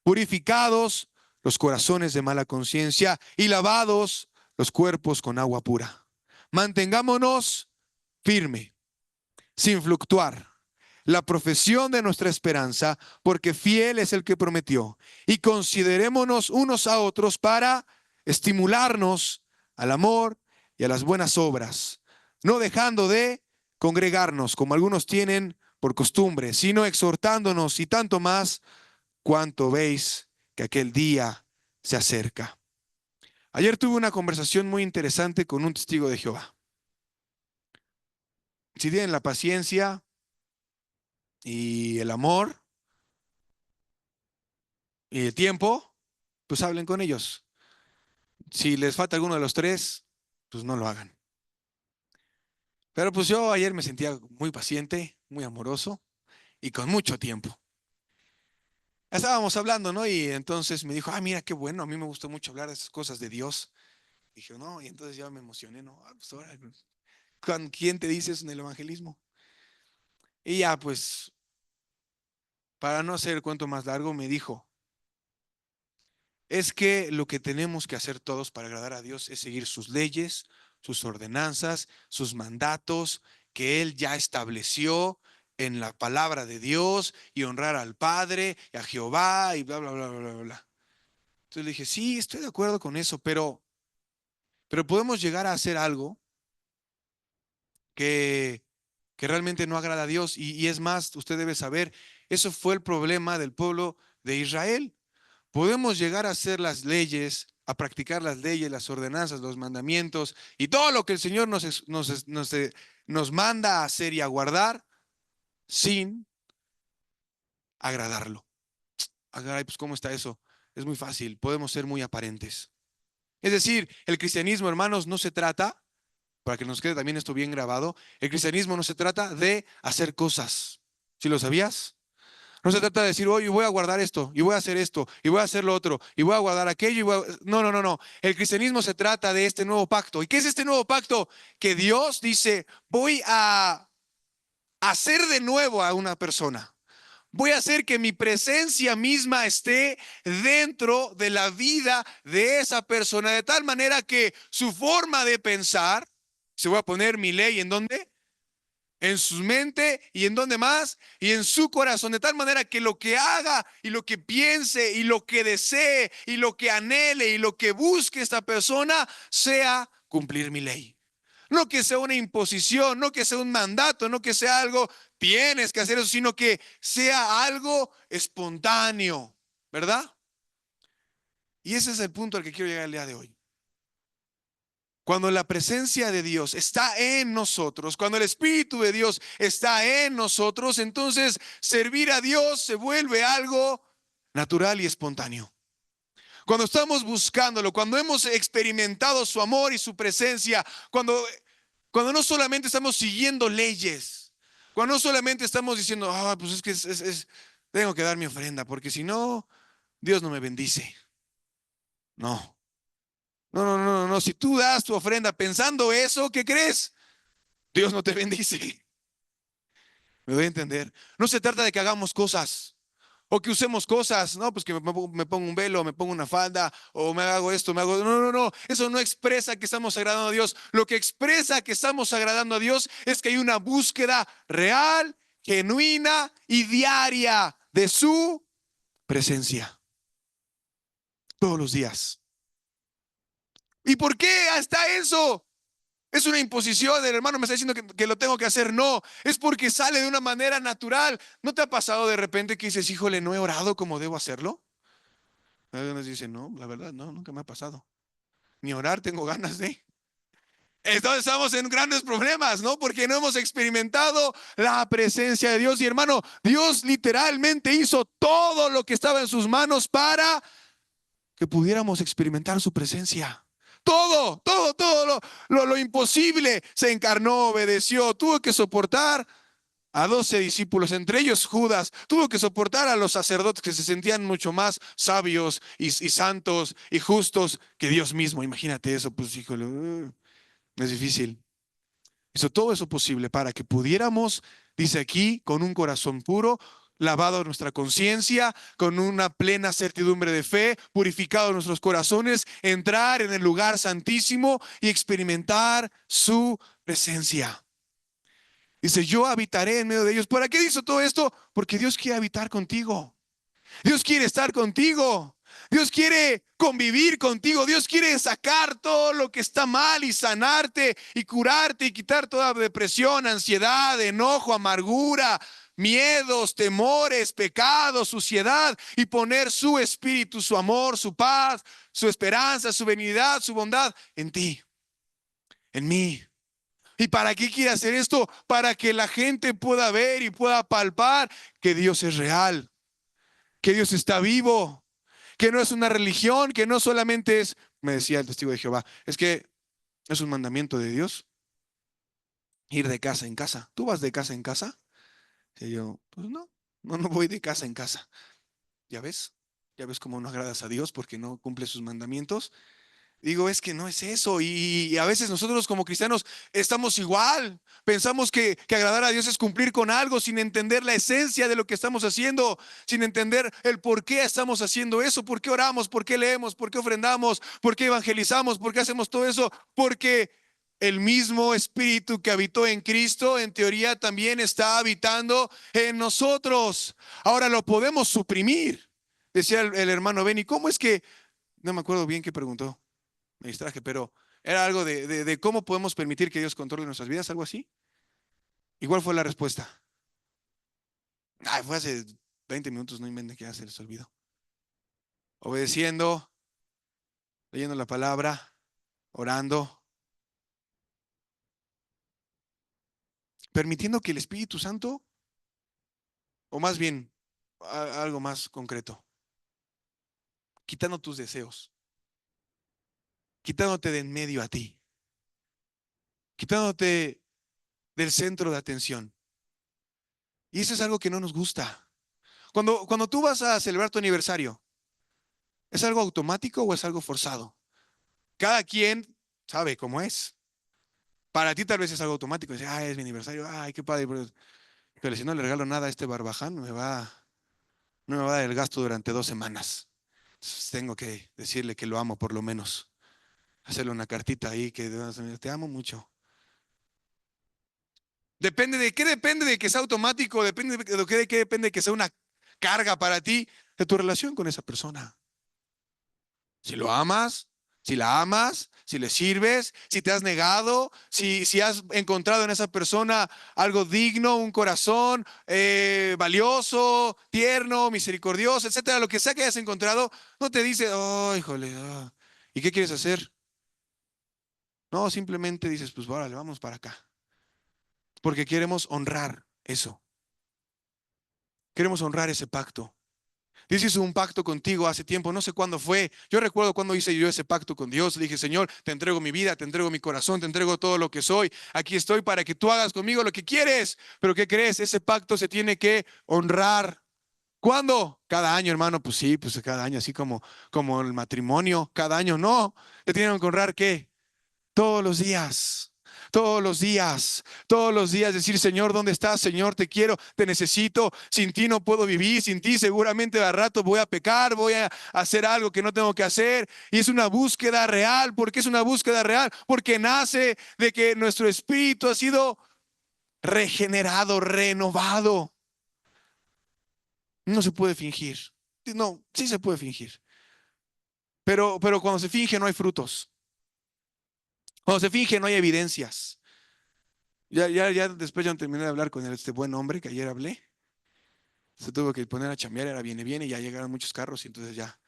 purificados los corazones de mala conciencia y lavados los cuerpos con agua pura. Mantengámonos firme sin fluctuar, la profesión de nuestra esperanza, porque fiel es el que prometió. Y considerémonos unos a otros para estimularnos al amor y a las buenas obras, no dejando de congregarnos como algunos tienen por costumbre, sino exhortándonos y tanto más cuanto veis que aquel día se acerca. Ayer tuve una conversación muy interesante con un testigo de Jehová. Si tienen la paciencia y el amor y el tiempo, pues hablen con ellos. Si les falta alguno de los tres, pues no lo hagan. Pero pues yo ayer me sentía muy paciente, muy amoroso y con mucho tiempo. Estábamos hablando, ¿no? Y entonces me dijo, ah, mira, qué bueno, a mí me gusta mucho hablar de esas cosas de Dios. Dije, no, y entonces ya me emocioné, ¿no? Ah, pues ahora, ¿con quién te dices en el evangelismo? Y ya, pues, para no hacer el cuento más largo, me dijo, es que lo que tenemos que hacer todos para agradar a Dios es seguir sus leyes, sus ordenanzas, sus mandatos que Él ya estableció en la palabra de Dios y honrar al Padre y a Jehová y bla, bla, bla, bla, bla, bla. Entonces le dije, sí, estoy de acuerdo con eso, pero podemos llegar a hacer algo que, que realmente no agrada a Dios. Y es más, usted debe saber, eso fue el problema del pueblo de Israel. Podemos llegar a hacer las leyes, a practicar las leyes, las ordenanzas, los mandamientos y todo lo que el Señor nos nos manda a hacer y a guardar sin agradarlo. Ay, pues ¿cómo está eso? Es muy fácil, podemos ser muy aparentes. Es decir, el cristianismo, hermanos, no se trata, para que nos quede también esto bien grabado, el cristianismo no se trata de hacer cosas. ¿Sí lo sabías? No se trata de decir, oye, voy a guardar esto, y voy a hacer esto, y voy a hacer lo otro, y voy a guardar aquello, No, no, no, no. El cristianismo se trata de este nuevo pacto. ¿Y qué es este nuevo pacto? Que Dios dice, voy a hacer de nuevo a una persona. Voy a hacer que mi presencia misma esté dentro de la vida de esa persona, de tal manera que su forma de pensar, se voy a poner mi ley, ¿en dónde? En su mente y en dónde más, y en su corazón, de tal manera que lo que haga y lo que piense y lo que desee y lo que anhele y lo que busque esta persona sea cumplir mi ley. No que sea una imposición, no que sea un mandato, no que sea algo, tienes que hacer eso, sino que sea algo espontáneo, ¿verdad? Y ese es el punto al que quiero llegar el día de hoy. Cuando la presencia de Dios está en nosotros, cuando el Espíritu de Dios está en nosotros, entonces servir a Dios se vuelve algo natural y espontáneo. Cuando estamos buscándolo, cuando hemos experimentado su amor y su presencia, cuando no solamente estamos siguiendo leyes, cuando no solamente estamos diciendo, pues es que tengo que dar mi ofrenda, porque si no, Dios no me bendice. No, no, no, no, no, no. Si tú das tu ofrenda pensando eso, ¿qué crees? Dios no te bendice. Me doy a entender. No se trata de que hagamos cosas o que usemos cosas, no, pues que me pongo un velo, me pongo una falda o me hago esto, me hago... No, no, no. Eso no expresa que estamos agradando a Dios. Lo que expresa que estamos agradando a Dios es que hay una búsqueda real, genuina y diaria de su presencia. Todos los días. ¿Y por qué hasta eso? Es una imposición, el hermano me está diciendo que lo tengo que hacer. No, es porque sale de una manera natural. ¿No te ha pasado de repente que dices, híjole, no he orado como debo hacerlo? Algunos dicen, no, la verdad, no, nunca me ha pasado. Ni orar tengo ganas de. Entonces estamos en grandes problemas, ¿no? Porque no hemos experimentado la presencia de Dios. Y hermano, Dios literalmente hizo todo lo que estaba en sus manos para que pudiéramos experimentar su presencia. Todo, todo, todo lo imposible. Se encarnó, obedeció, tuvo que soportar a 12 discípulos, entre ellos Judas, tuvo que soportar a los sacerdotes que se sentían mucho más sabios y santos y justos que Dios mismo. Imagínate eso, pues híjole, es difícil. Hizo todo eso posible para que pudiéramos, dice aquí, con un corazón puro, lavado nuestra conciencia, con una plena certidumbre de fe, purificado nuestros corazones, entrar en el lugar santísimo y experimentar su presencia. Dice, yo habitaré en medio de ellos. ¿Para qué hizo todo esto? Porque Dios quiere habitar contigo. Dios quiere estar contigo. Dios quiere convivir contigo. Dios quiere sacar todo lo que está mal y sanarte y curarte y quitar toda depresión, ansiedad, enojo, amargura, miedos, temores, pecados, suciedad y poner su espíritu, su amor, su paz, su esperanza, su benignidad, su bondad en ti, en mí. ¿Y para qué quiere hacer esto? Para que la gente pueda ver y pueda palpar que Dios es real, que Dios está vivo, que no es una religión, que no solamente es, me decía el testigo de Jehová, es que es un mandamiento de Dios ir de casa en casa. ¿Tú vas de casa en casa? Y yo, pues no, no voy de casa en casa. ¿Ya ves? ¿Ya ves cómo no agradas a Dios porque no cumple sus mandamientos? Digo, es que no es eso. Y a veces nosotros como cristianos estamos igual. Pensamos que agradar a Dios es cumplir con algo sin entender la esencia de lo que estamos haciendo, sin entender el por qué estamos haciendo eso, por qué oramos, por qué leemos, por qué ofrendamos, por qué evangelizamos, por qué hacemos todo eso. Porque el mismo Espíritu que habitó en Cristo, en teoría, también está habitando en nosotros. Ahora lo podemos suprimir. Decía el hermano Benny, ¿cómo es que, no me acuerdo bien qué preguntó? Me distraje, pero era algo de cómo podemos permitir que Dios controle nuestras vidas, algo así. Igual fue la respuesta. Ay, fue hace 20 minutos, no inventen que ya se les olvidó. Obedeciendo, leyendo la palabra, orando. permitiendo que el Espíritu Santo, o más bien algo más concreto, quitando tus deseos, quitándote de en medio a ti, quitándote del centro de atención. Y eso es algo que no nos gusta. Cuando tú vas a celebrar tu aniversario, ¿es algo automático o es algo forzado? Cada quien sabe cómo es. Para ti tal vez es algo automático. Dice, ay, es mi aniversario, ay, qué padre. Pero si no le regalo nada a este barbaján, no me va a dar el gasto durante 2 semanas. Entonces, tengo que decirle que lo amo por lo menos. Hacerle una cartita ahí que te amo mucho. Depende de que sea automático, depende de qué depende de que sea una carga para ti, de tu relación con esa persona. Si lo amas, si la amas, si le sirves, si te has negado, si has encontrado en esa persona algo digno, un corazón valioso, tierno, misericordioso, etcétera, lo que sea que hayas encontrado, no te dice, oh, híjole, ¿y qué quieres hacer? No, simplemente dices, pues órale, vamos para acá. Porque queremos honrar eso. Queremos honrar ese pacto. Dios hizo un pacto contigo hace tiempo, no sé cuándo fue. Yo recuerdo cuando hice yo ese pacto con Dios. Le dije, Señor, te entrego mi vida, te entrego mi corazón, te entrego todo lo que soy. Aquí estoy para que tú hagas conmigo lo que quieres. Pero ¿qué crees? Ese pacto se tiene que honrar. ¿Cuándo? Cada año, hermano. Pues sí, pues cada año, así como el matrimonio. Cada año no. ¿Te tienen que honrar qué? Todos los días. Todos los días, todos los días decir, Señor, ¿dónde estás? Señor, te quiero, te necesito, sin ti no puedo vivir, sin ti seguramente de rato voy a pecar, voy a hacer algo que no tengo que hacer. Y es una búsqueda real. ¿Por qué es una búsqueda real? Porque nace de que nuestro espíritu ha sido regenerado, renovado. No se puede fingir. No, sí se puede fingir. Pero cuando se finge no hay frutos. Cuando se finge no hay evidencias. Ya después ya terminé de hablar con este buen hombre que ayer hablé. Se tuvo que poner a chambear, era viene, y ya llegaron muchos carros y entonces ya.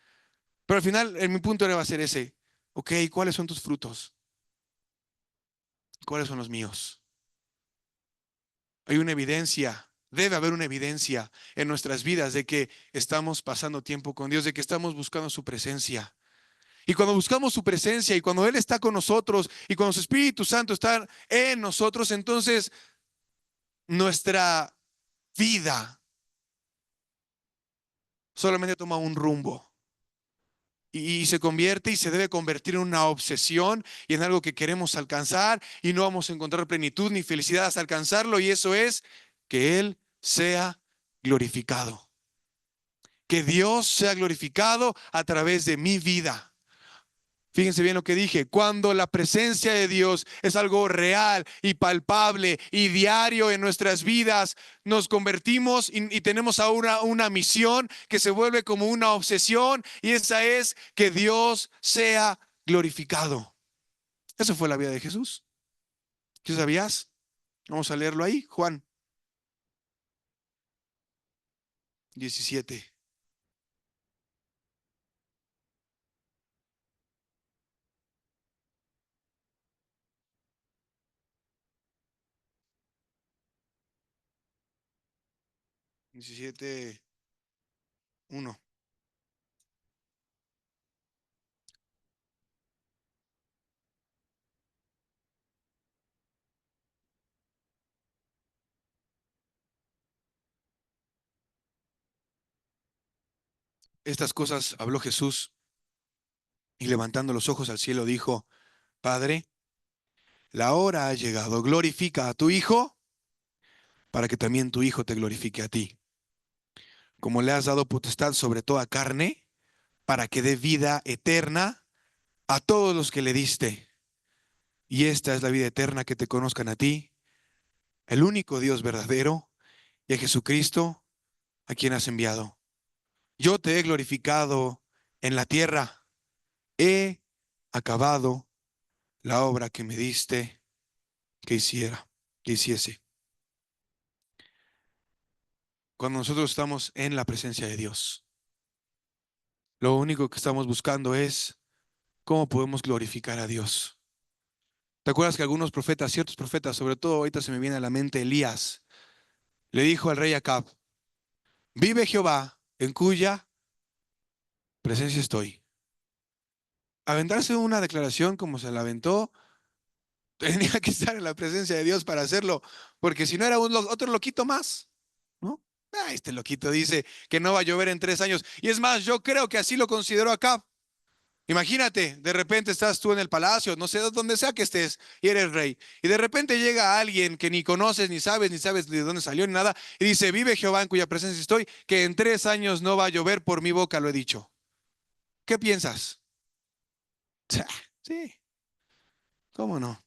Pero al final, mi punto era va a ser ese. Ok, ¿cuáles son tus frutos? ¿Cuáles son los míos? Hay una evidencia, debe haber una evidencia en nuestras vidas de que estamos pasando tiempo con Dios, de que estamos buscando su presencia. Y cuando buscamos su presencia y cuando Él está con nosotros y cuando su Espíritu Santo está en nosotros, entonces nuestra vida solamente toma un rumbo. Y se convierte y se debe convertir en una obsesión y en algo que queremos alcanzar y no vamos a encontrar plenitud ni felicidad hasta alcanzarlo y eso es que Él sea glorificado. Que Dios sea glorificado a través de mi vida. Fíjense bien lo que dije, cuando la presencia de Dios es algo real y palpable y diario en nuestras vidas, nos convertimos y tenemos ahora una misión que se vuelve como una obsesión y esa es que Dios sea glorificado. Eso fue la vida de Jesús. ¿Qué sabías? Vamos a leerlo ahí, Juan 17. 17, 1. Estas cosas habló Jesús y levantando los ojos al cielo dijo, Padre, la hora ha llegado, glorifica a tu Hijo para que también tu Hijo te glorifique a ti. Como le has dado potestad sobre toda carne, para que dé vida eterna a todos los que le diste. Y esta es la vida eterna, que te conozcan a ti, el único Dios verdadero, y a Jesucristo, a quien has enviado. Yo te he glorificado en la tierra, he acabado la obra que me diste que hiciese. Cuando nosotros estamos en la presencia de Dios, lo único que estamos buscando es cómo podemos glorificar a Dios. ¿Te acuerdas que algunos profetas, ciertos profetas, sobre todo ahorita se me viene a la mente Elías, le dijo al rey Acab, vive Jehová, en cuya presencia estoy? Aventarse una declaración como se la aventó, tenía que estar en la presencia de Dios para hacerlo, porque si no era otro loquito más, ¿no? Ah, este loquito dice que no va a llover en 3 años. Y es más, yo creo que así lo consideró Acab. Imagínate, de repente estás tú en el palacio, no sé dónde sea que estés, y eres rey. Y de repente llega alguien que ni conoces, ni sabes de dónde salió, ni nada, y dice, vive Jehová en cuya presencia estoy, que en 3 años no va a llover, por mi boca lo he dicho. ¿Qué piensas? Sí, ¿cómo no?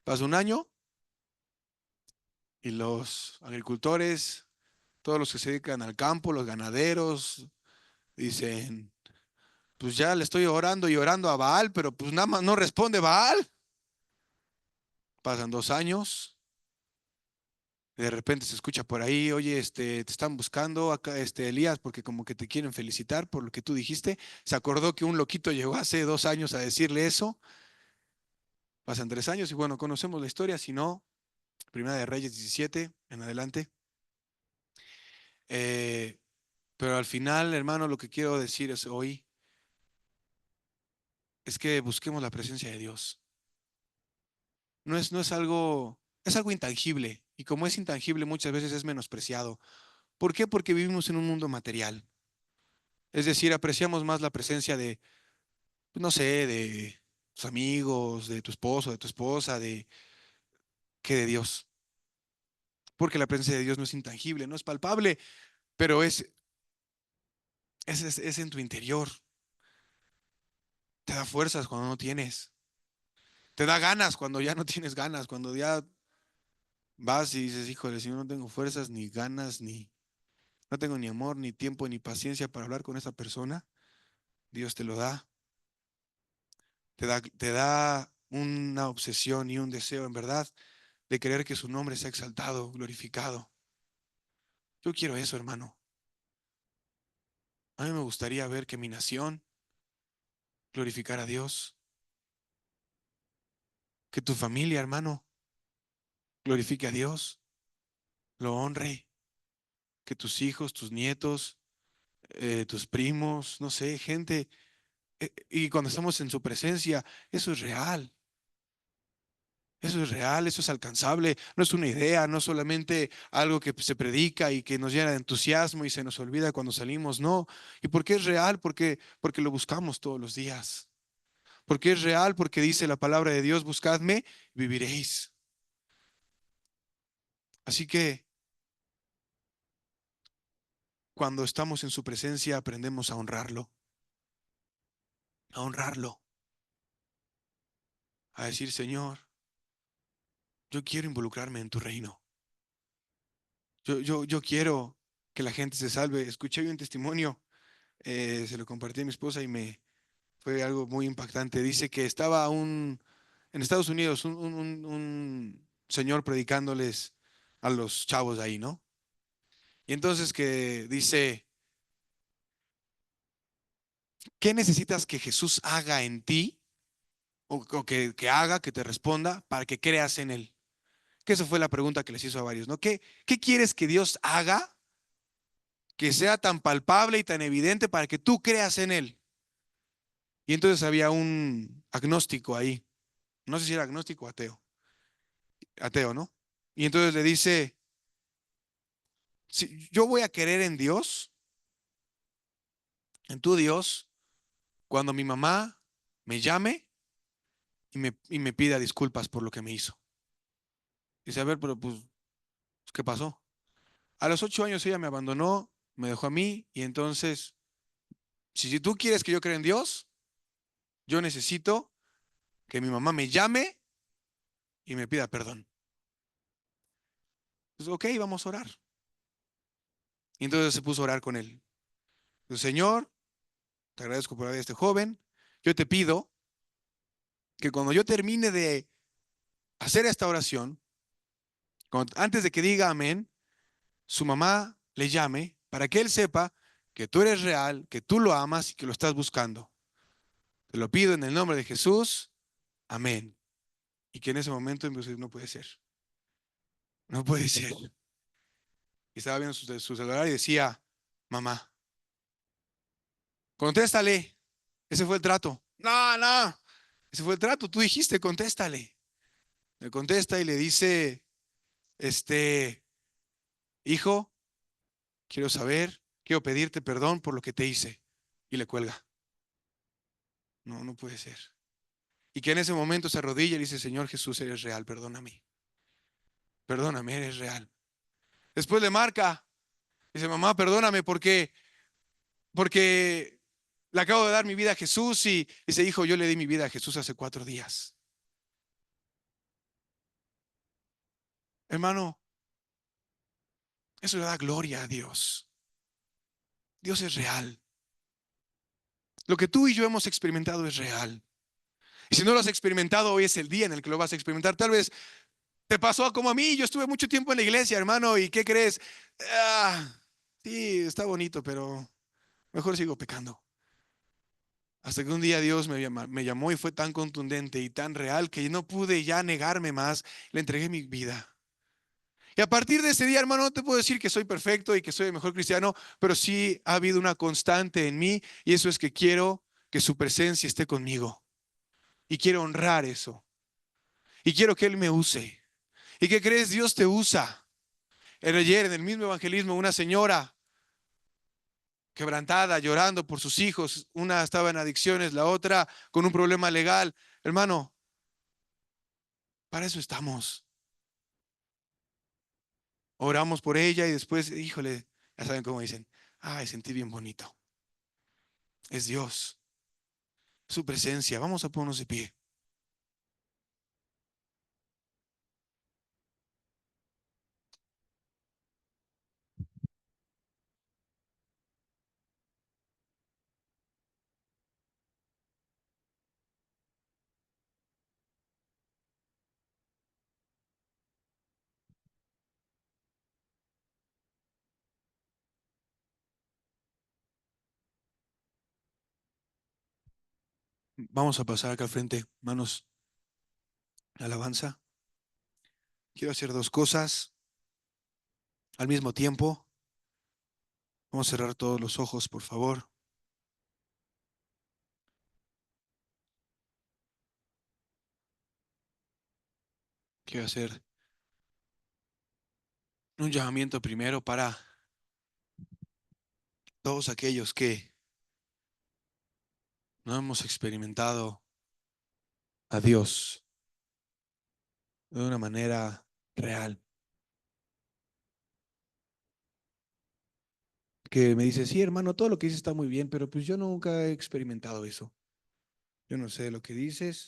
Pasa un año y los agricultores, todos los que se dedican al campo, los ganaderos, dicen, pues ya le estoy orando y orando a Baal, pero pues nada más no responde Baal. Pasan 2 años. De repente se escucha por ahí, oye, te están buscando acá, Elías, porque como que te quieren felicitar por lo que tú dijiste. Se acordó que un loquito llegó hace 2 años a decirle eso. Pasan 3 años y bueno, conocemos la historia, si no, Primera de Reyes 17 en adelante. Eh, pero al final, hermano, lo que quiero decir es hoy es que busquemos la presencia de Dios. No es algo, es algo intangible y como es intangible muchas veces es menospreciado. ¿Por qué? Porque vivimos en un mundo material. Es decir, apreciamos más la presencia de, pues, no sé, de tus amigos, de tu esposo, de tu esposa, que de Dios. Porque la presencia de Dios no es intangible, no es palpable, pero es en tu interior. Te da fuerzas cuando no tienes. Te da ganas cuando ya no tienes ganas, cuando ya vas y dices, híjole, si yo no tengo fuerzas, ni ganas, ni no tengo ni amor, ni tiempo, ni paciencia para hablar con esa persona, Dios te lo da. Te da una obsesión y un deseo en verdad de querer que su nombre sea exaltado, glorificado. Yo quiero eso, hermano. A mí me gustaría ver que mi nación glorificara a Dios, que tu familia, hermano, glorifique a Dios, lo honre, que tus hijos, tus nietos, tus primos, no sé, gente, y cuando estamos en su presencia, eso es real. Eso es real, eso es alcanzable, no es una idea, no es solamente algo que se predica y que nos llena de entusiasmo y se nos olvida cuando salimos, no. ¿Y por qué es real? Porque lo buscamos todos los días. Porque es real, porque dice la palabra de Dios, buscadme, viviréis. Así que cuando estamos en su presencia aprendemos a honrarlo, a decir, Señor, yo quiero involucrarme en tu reino. Yo quiero que la gente se salve. Escuché hoy un testimonio, se lo compartí a mi esposa y fue algo muy impactante. Dice que estaba en Estados Unidos un señor predicándoles a los chavos de ahí, ¿no? Y entonces que dice, ¿qué necesitas que Jesús haga en ti o que haga, que te responda para que creas en Él? Que esa fue la pregunta que les hizo a varios, ¿no? ¿Qué quieres que Dios haga que sea tan palpable y tan evidente para que tú creas en Él? Y entonces había un agnóstico ahí, no sé si era agnóstico o ateo, ateo, ¿no? Y entonces le dice, si yo voy a querer en Dios, en tu Dios, cuando mi mamá me llame y me pida disculpas por lo que me hizo. Dice, a ver, pero pues, ¿qué pasó? A los 8 años ella me abandonó, me dejó a mí, y entonces, si tú quieres que yo crea en Dios, yo necesito que mi mamá me llame y me pida perdón. Pues, ok, vamos a orar. Y entonces se puso a orar con él. Dice, Señor, te agradezco por haber este joven. Yo te pido que cuando yo termine de hacer esta oración, antes de que diga amén, su mamá le llame para que él sepa que tú eres real, que tú lo amas y que lo estás buscando. Te lo pido en el nombre de Jesús. Amén. Y que en ese momento empecé, no puede ser, no puede ser. Y estaba viendo su celular y decía, mamá, contéstale. Ese fue el trato. No, no, ese fue el trato. Tú dijiste, contéstale. Le contesta y le dice, este, hijo, quiero saber, quiero pedirte perdón por lo que te hice. Y le cuelga. No, no puede ser. Y que en ese momento se arrodilla y le dice, Señor Jesús, eres real, perdóname. Perdóname, eres real. Después le marca, dice, mamá, perdóname porque le acabo de dar mi vida a Jesús y dice, hijo, yo le di mi vida a Jesús hace 4 días. Hermano, eso le da gloria a Dios. Dios es real. Lo que tú y yo hemos experimentado es real. Y si no lo has experimentado, hoy es el día en el que lo vas a experimentar. Tal vez te pasó como a mí. Yo estuve mucho tiempo en la iglesia, hermano, ¿y qué crees? Ah, sí, está bonito, pero mejor sigo pecando. Hasta que un día Dios me llamó y fue tan contundente y tan real que no pude ya negarme más. Le entregué mi vida. Y a partir de ese día, hermano, no te puedo decir que soy perfecto y que soy el mejor cristiano, pero sí ha habido una constante en mí y eso es que quiero que su presencia esté conmigo. Y quiero honrar eso. Y quiero que Él me use. ¿Y qué crees? Dios te usa. Ayer en el mismo evangelismo, una señora quebrantada, llorando por sus hijos, una estaba en adicciones, la otra con un problema legal. Hermano, para eso estamos. Oramos por ella y después, híjole, ya saben cómo dicen, ay, sentí bien bonito. Es Dios, su presencia. Vamos a ponernos de pie. Vamos a pasar acá al frente, manos, alabanza. Quiero hacer dos cosas al mismo tiempo. Vamos a cerrar todos los ojos, por favor. Quiero hacer un llamamiento primero para todos aquellos que no hemos experimentado a Dios de una manera real. Que me dice, sí, hermano, todo lo que dices está muy bien, pero pues yo nunca he experimentado eso. Yo no sé lo que dices.